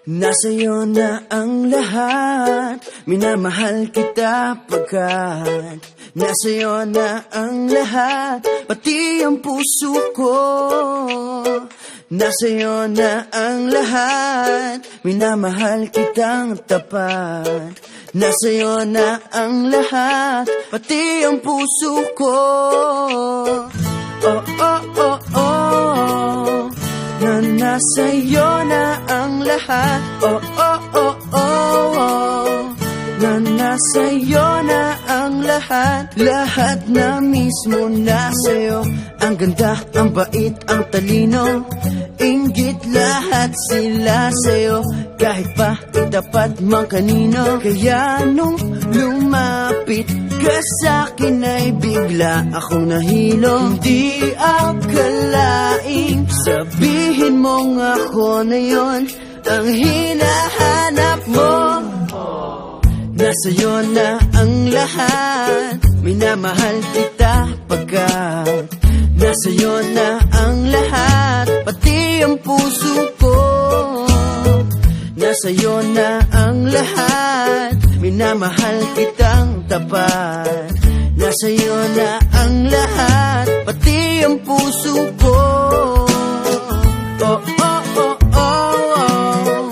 Nasa'yo na ang lahat, minamahal kita pagkat nasa'yo na ang lahat, pati ang puso ko. Nasa'yo na ang lahat, minamahal kitang tapat. Nasa'yo na ang lahat, pati ang puso ko. Oh, oh, oh, oh, na nasa'yo na ang lahat. Oh, oh, oh, oh, oh, na nasa'yo na ang lahat. Lahat na mismo nasa'yo. Ang ganda, ang bait, ang talino, inggit lahat sila sa'yo. Kahit pa itapat mang kanino. Kaya nung lumapit ka sa'kin ay bigla akong nahilo. Hindi akalaing sabihin mong ako na yon ang hinahanap mo. Nasa'yo na ang lahat, minamahal kita pagkat nasa'yo na ang lahat, pati ang puso ko. Nasa'yo na ang lahat, minamahal kitang tapat. Nasa'yo na ang lahat, pati ang puso ko. Oh, oh, oh, oh, oh,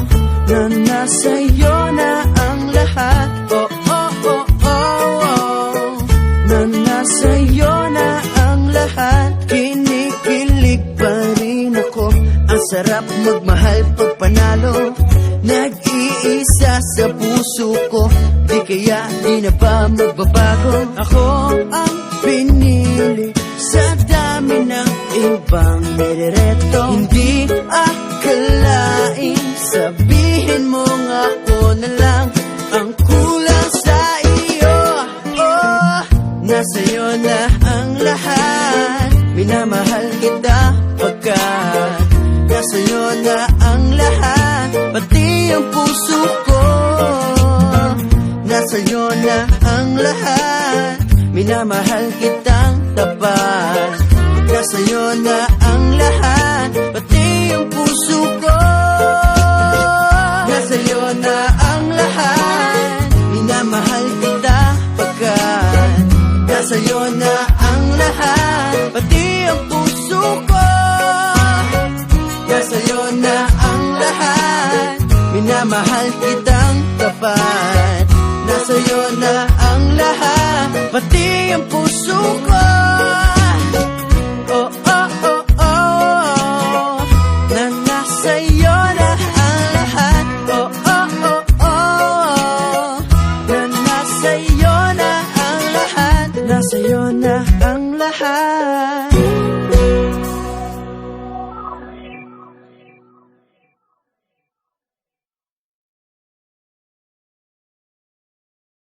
na nasa'yo na ang lahat. Oh, oh, oh, oh, oh, na nasa'yo na ang lahat. Kinikilig pa rin ako, ang sarap magmahal pag panalo. Nag-iisa sa puso ko, di kaya di na ba magbabago? Ako ang pinili sa dami ng ibang nirereto. Hindi akalaing sabihin mong ako na lang ang kulang sa iyo. Oh, nasa'yo na ang lahat, minamahal kita pagkat nasa'yo na ang lahat, pati ang puso ko. Nasa'yo na ang lahat, minamahal kitang tapat. Nasa'yo na ang lahat, pati ang puso ko. Nasa'yo na ang lahat, minamahal kita pagkat nasa'yo na ang lahat, pati ang puso ko. Nasa'yo na ang lahat, minamahal kitang tapat. Nasa'yo na ang lahat, pati ang puso ko. Oh, oh, oh, oh, na nasa'yo na ang lahat. Oh, oh, oh, oh, na nasa'yo na ang lahat. Nasa'yo na ang